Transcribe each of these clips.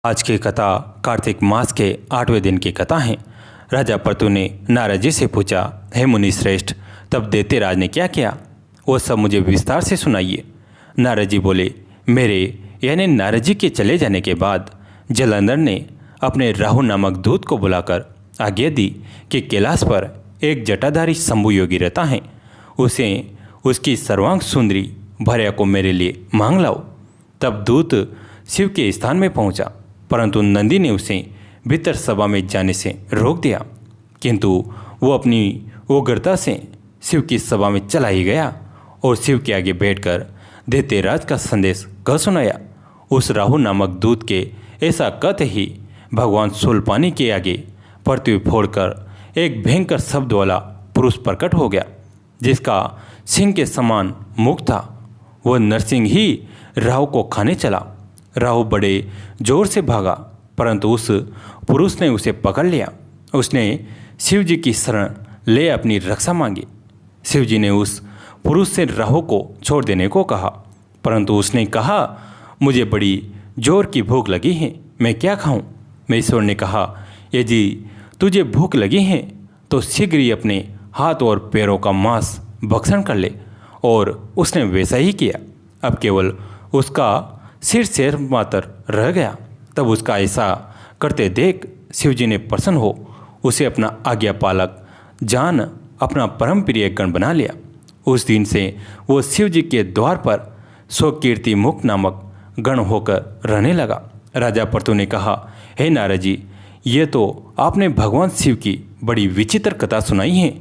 आज की कथा कार्तिक मास के 8वें दिन की कथा है। राजा पृथु ने नारद जी से पूछा, हे मुनि श्रेष्ठ, तब दैत्यराज ने क्या किया? वो सब मुझे विस्तार से सुनाइए। नारद जी बोले, मेरे यानी नारद जी के चले जाने के बाद जलंधर ने अपने राहु नामक दूत को बुलाकर आज्ञा दी कि कैलाश पर एक जटाधारी शंभु योगी रहता है, उसे उसकी सर्वांग सुंदरी भार्या को मेरे लिए मांग लाओ। तब दूत शिव के स्थान में पहुंचा, परंतु नंदी ने उसे भीतर सभा में जाने से रोक दिया, किंतु वो अपनी उग्रता से शिव की सभा में चला ही गया और शिव के आगे बैठकर दैत्यराज का संदेश कह सुनाया। उस राहु नामक दूत के ऐसा कहते ही भगवान शूलपाणी के आगे पृथ्वी फोड़कर एक भयंकर शब्द वाला पुरुष प्रकट हो गया, जिसका सिंह के समान मुख था। वह नरसिंह ही राहु को खाने चला। राहु बड़े जोर से भागा, परंतु उस पुरुष ने उसे पकड़ लिया। उसने शिव जी की शरण ले अपनी रक्षा मांगी। शिव जी ने उस पुरुष से राहु को छोड़ देने को कहा, परंतु उसने कहा, मुझे बड़ी जोर की भूख लगी है, मैं क्या खाऊं? मैं ईश्वर ने कहा, यदि तुझे भूख लगी है तो शीघ्र ही अपने हाथ और पैरों का मांस भक्षण कर ले। और उसने वैसा ही किया। अब केवल उसका सिर शेर मात्र रह गया। तब उसका ऐसा करते देख शिवजी ने प्रसन्न हो उसे अपना आज्ञा पालक जान अपना परम प्रिय गण बना लिया। उस दिन से वो शिवजी के द्वार पर स्वकीर्ति मुख नामक गण होकर रहने लगा। राजा पृथु ने कहा, हे नारद जी, ये तो आपने भगवान शिव की बड़ी विचित्र कथा सुनाई है।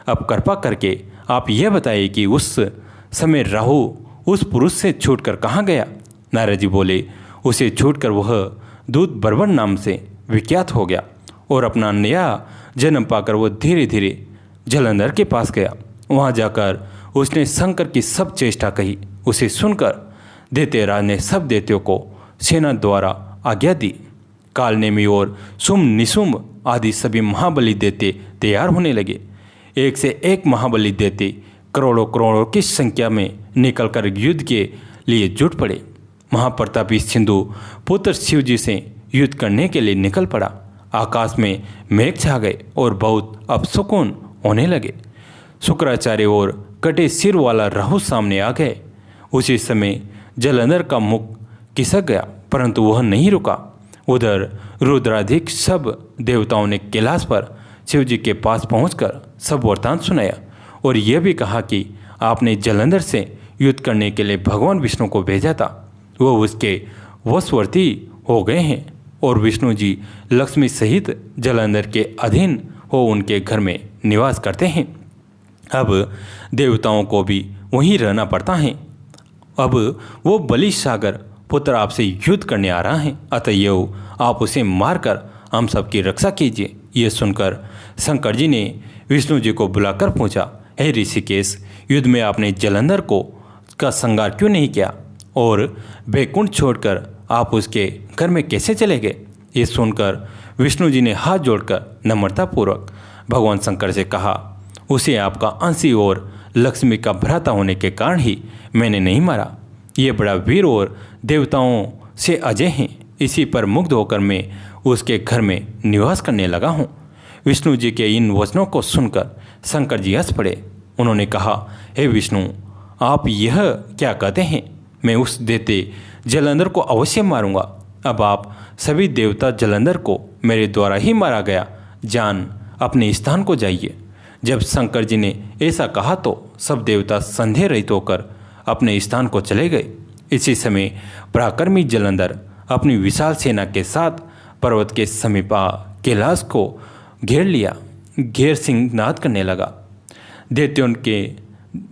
अब कृपा करके आप यह बताइए कि उस समय राहु उस पुरुष से छूटकर कहाँ गया? नारद जी बोले, उसे छूटकर वह दूत बर्बर नाम से विख्यात हो गया और अपना नया जन्म पाकर वह धीरे धीरे जलंधर के पास गया। वहाँ जाकर उसने शंकर की सब चेष्टा कही। उसे सुनकर दैत्यराज ने सब दैत्यों को सेना द्वारा आज्ञा दी। कालनेमी और सुम निशुम आदि सभी महाबली दैत्य तैयार होने लगे। एक से एक महाबली दैत्य करोड़ों करोड़ों की संख्या में निकलकर युद्ध के लिए जुट पड़े। महाप्रतापी सिंधु पुत्र शिव जी से युद्ध करने के लिए निकल पड़ा। आकाश में मेघ छा गए और बहुत अपशकुन होने लगे। शुक्राचार्य और कटे सिर वाला राहु सामने आ गए। उसी समय जलंधर का मुख खिसक गया, परंतु वह नहीं रुका। उधर रुद्राधिक सब देवताओं ने कैलाश पर शिव जी के पास पहुंचकर सब वृतांत सुनाया और यह भी कहा कि आपने जलंधर से युद्ध करने के लिए भगवान विष्णु को भेजा था। वो उसके वशवर्ती हो गए हैं और विष्णु जी लक्ष्मी सहित जलंधर के अधीन हो उनके घर में निवास करते हैं। अब देवताओं को भी वहीं रहना पड़ता है। अब वो बलि सागर पुत्र आपसे युद्ध करने आ रहा है, अतएव आप उसे मारकर हम सबकी रक्षा कीजिए। ये सुनकर शंकर जी ने विष्णु जी को बुलाकर पूछा, हे ऋषिकेश, युद्ध में आपने जलंधर का संहार क्यों नहीं किया और बैकुंठ छोड़कर आप उसके घर में कैसे चले गए? ये सुनकर विष्णु जी ने हाथ जोड़कर नम्रतापूर्वक भगवान शंकर से कहा, उसे आपका अंशी और लक्ष्मी का भ्राता होने के कारण ही मैंने नहीं मारा। ये बड़ा वीर और देवताओं से अजय हैं, इसी पर मुग्ध होकर मैं उसके घर में निवास करने लगा हूँ। विष्णु जी के इन वचनों को सुनकर शंकर जी हंस पड़े। उन्होंने कहा, हे विष्णु, आप यह क्या कहते हैं? मैं उस दैत्य जलंधर को अवश्य मारूंगा। अब आप सभी देवता जलंधर को मेरे द्वारा ही मारा गया जान अपने स्थान को जाइए। जब शंकर जी ने ऐसा कहा तो सब देवता संदेह रहित होकर अपने स्थान को चले गए। इसी समय पराक्रमी जलंधर अपनी विशाल सेना के साथ पर्वत के समीप कैलाश को घेर लिया। घेर सिंह नाद करने लगा। दैत्यों के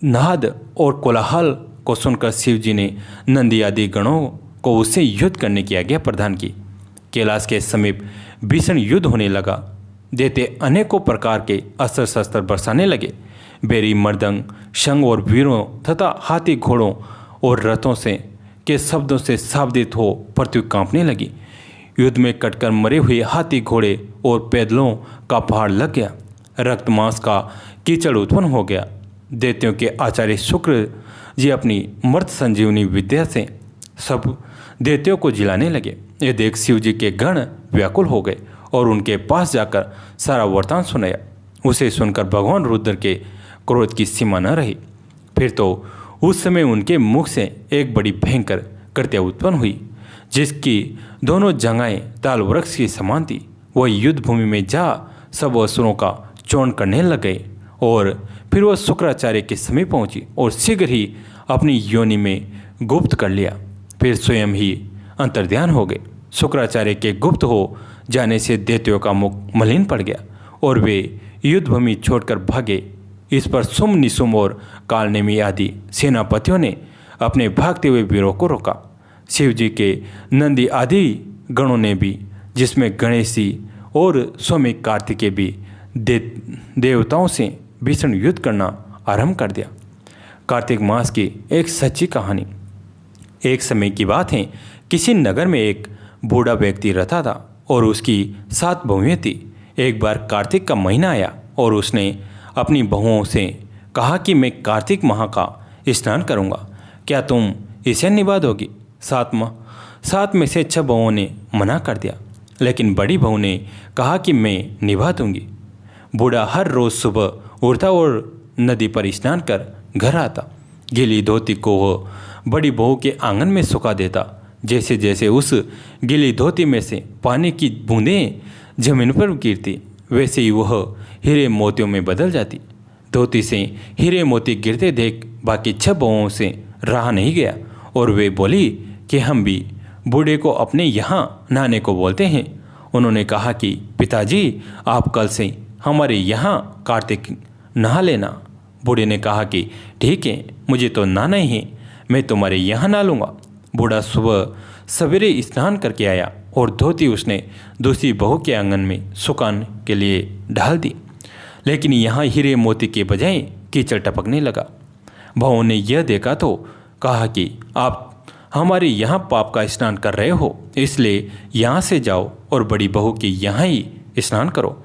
नाद और कोलाहल को सुनकर शिव जी ने नंदी आदि गणों को उससे युद्ध करने की आज्ञा प्रदान की। कैलाश के समीप भीषण युद्ध होने लगा। दैत्य अनेकों प्रकार के अस्त्र शस्त्र बरसाने लगे। बेरी, मर्दंग, शंख और वीरों तथा हाथी, घोड़ों और रथों से के शब्दों से शाब्दित हो पृथ्वी कांपने लगी। युद्ध में कटकर मरे हुए हाथी, घोड़े और पैदलों का पहाड़ लग गया। रक्त मांस का कीचड़ उत्पन्न हो गया। दैत्यों के आचार्य शुक्र जी अपनी मर्त संजीवनी विद्या से सब देवताओं को जिलाने लगे। ये देख शिव जी के गण व्याकुल हो गए और उनके पास जाकर सारा वृतांत सुनाया। उसे सुनकर भगवान रुद्र के क्रोध की सीमा न रही। फिर तो उस समय उनके मुख से एक बड़ी भयंकर कृत्या उत्पन्न हुई, जिसकी दोनों जंघाएं ताल वृक्ष की समान थी। वह युद्ध भूमि में जा सब असुरों का चौन करने लग गए और फिर वह शुक्राचार्य के समीप पहुंची और शीघ्र ही अपनी योनि में गुप्त कर लिया। फिर स्वयं ही अंतर्ध्यान हो गए। शुक्राचार्य के गुप्त हो जाने से दैत्यों का मुख मलिन पड़ गया और वे युद्ध भूमि छोड़कर भागे। इस पर सुम निसुम और कालनेमी आदि सेनापतियों ने अपने भागते हुए वीरों को रोका। शिव जी के नंदी आदि गणों ने भी, जिसमें गणेश जी और स्वामी कार्तिकेय भी, देवताओं से भीषण युद्ध करना आरंभ कर दिया। कार्तिक मास की एक सच्ची कहानी। एक समय की बात है, किसी नगर में एक बूढ़ा व्यक्ति रहता था और उसकी 7 बहुएं थी। एक बार कार्तिक का महीना आया और उसने अपनी बहुओं से कहा कि मैं कार्तिक माह का स्नान करूंगा, क्या तुम इसे निभा दोगी? 7 में से 6 बहुओं ने मना कर दिया, लेकिन बड़ी बहू ने कहा कि मैं निभा दूंगी। बूढ़ा हर रोज़ सुबह उठता और नदी पर स्नान कर घर आता। गीली धोती को वह बड़ी बहू के आंगन में सुखा देता। जैसे जैसे उस गीली धोती में से पानी की बूंदें जमीन पर गिरती, वैसे ही वह हीरे मोतियों में बदल जाती। धोती से हीरे मोती गिरते देख बाकी 6 बहुओं से रहा नहीं गया और वे बोली कि हम भी बूढ़े को अपने यहाँ नहाने को बोलते हैं। उन्होंने कहा कि पिताजी, आप कल से हमारे यहाँ कार्तिक नहा लेना। बूढ़े ने कहा कि ठीक है, मुझे तो नहाना ही है, मैं तुम्हारे यहाँ नहा लूँगा। बूढ़ा सुबह सवेरे स्नान करके आया और धोती उसने दूसरी बहू के आंगन में सुखाने के लिए डाल दी, लेकिन यहाँ हीरे मोती के बजाय कीचड़ टपकने लगा। बहू ने यह देखा तो कहा कि आप हमारे यहाँ पाप का स्नान कर रहे हो, इसलिए यहाँ से जाओ और बड़ी बहू के यहाँ ही स्नान करो।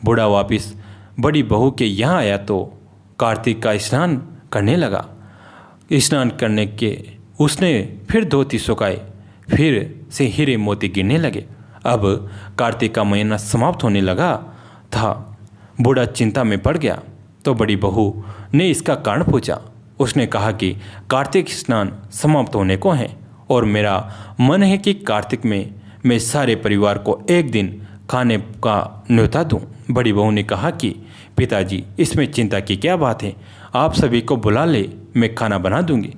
बूढ़ा वापस बड़ी बहू के यहाँ आया तो कार्तिक का स्नान करने लगा। स्नान करने के उसने फिर धोती सुखाई, फिर से हीरे मोती गिरने लगे। अब कार्तिक का महीना समाप्त होने लगा था। बूढ़ा चिंता में पड़ गया तो बड़ी बहू ने इसका कारण पूछा। उसने कहा कि कार्तिक स्नान समाप्त होने को है और मेरा मन है कि कार्तिक में मैं सारे परिवार को एक दिन खाने का न्योता दूं। बड़ी बहू ने कहा कि पिताजी, इसमें चिंता की क्या बात है, आप सभी को बुला ले, मैं खाना बना दूंगी।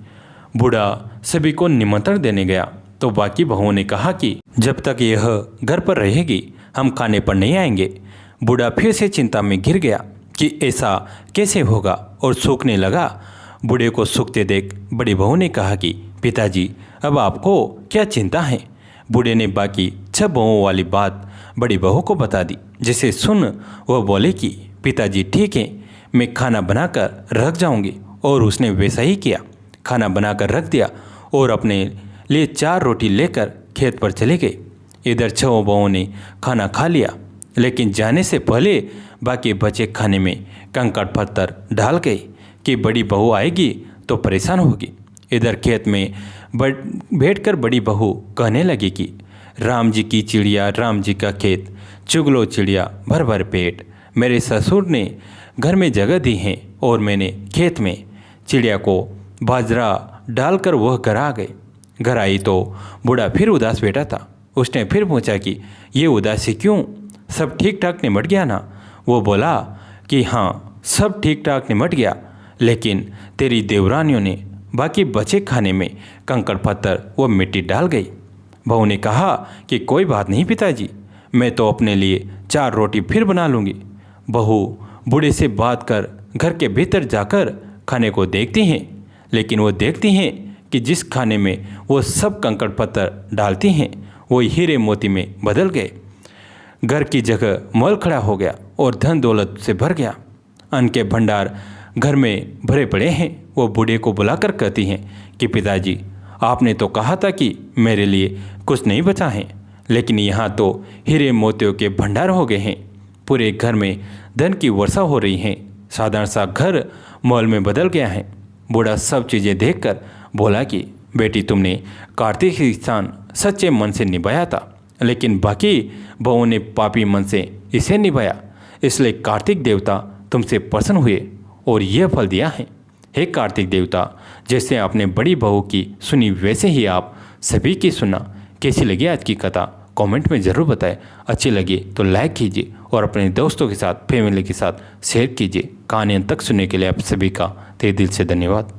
बूढ़ा सभी को निमंत्रण देने गया तो बाकी बहुओं ने कहा कि जब तक यह घर पर रहेगी हम खाने पर नहीं आएंगे। बूढ़ा फिर से चिंता में घिर गया कि ऐसा कैसे होगा और सूखने लगा। बूढ़े को सूखते देख बड़ी बहू ने कहा कि पिताजी, अब आपको क्या चिंता है? बूढ़े ने बाकी 6 बहुओं वाली बात बड़ी बहू को बता दी, जिसे सुन वह बोले कि पिताजी ठीक है, मैं खाना बनाकर रख जाऊंगी। और उसने वैसा ही किया। खाना बनाकर रख दिया और अपने लिए 4 रोटी लेकर खेत पर चले गए। इधर 6 बहुओं ने खाना खा लिया, लेकिन जाने से पहले बाकी बचे खाने में कंकड़ पत्थर डाल गए कि बड़ी बहू आएगी तो परेशान होगी। इधर खेत में बैठकर बड़ी बहू कहने लगी कि राम जी की चिड़िया, राम जी का खेत, चुगलो चिड़िया भर भर पेट। मेरे ससुर ने घर में जगह दी है और मैंने खेत में चिड़िया को बाजरा डालकर वह घर आ गए। घर आई तो बूढ़ा फिर उदास बैठा था। उसने फिर पूछा कि ये उदासी क्यों, सब ठीक ठाक निमट गया ना? वो बोला कि हाँ, सब ठीक ठाक निमट गया, लेकिन तेरी देवरानियों ने बाकी बचे खाने में कंकड़ पत्थर व मिट्टी डाल गई। बहू ने कहा कि कोई बात नहीं पिताजी, मैं तो अपने लिए 4 रोटी फिर बना लूँगी। बहू बूढ़े से बात कर घर के भीतर जाकर खाने को देखती हैं, लेकिन वो देखती हैं कि जिस खाने में वो सब कंकड़ पत्थर डालती हैं वो हीरे मोती में बदल गए। घर की जगह मॉल खड़ा हो गया और धन दौलत से भर गया। अन्न के भंडार घर में भरे पड़े हैं। वो बूढ़े को बुलाकर कहती हैं कि पिताजी, आपने तो कहा था कि मेरे लिए कुछ नहीं बचा है, लेकिन यहाँ तो हीरे मोतियों के भंडार हो गए हैं। पूरे घर में धन की वर्षा हो रही है। साधारण सा घर मॉल में बदल गया है। बूढ़ा सब चीज़ें देखकर बोला कि बेटी, तुमने कार्तिक की स्थान सच्चे मन से निभाया था, लेकिन बाकी बहुओं ने पापी मन से इसे निभाया, इसलिए कार्तिक देवता तुमसे प्रसन्न हुए और यह फल दिया है। हे कार्तिक देवता, जैसे आपने बड़ी बहू की सुनी वैसे ही आप सभी की सुना। कैसी लगी आज की कथा कमेंट में ज़रूर बताएं। अच्छी लगी तो लाइक कीजिए और अपने दोस्तों के साथ, फैमिली के साथ शेयर कीजिए। कहानी अंत तक सुनने के लिए आप सभी का तहे दिल से धन्यवाद।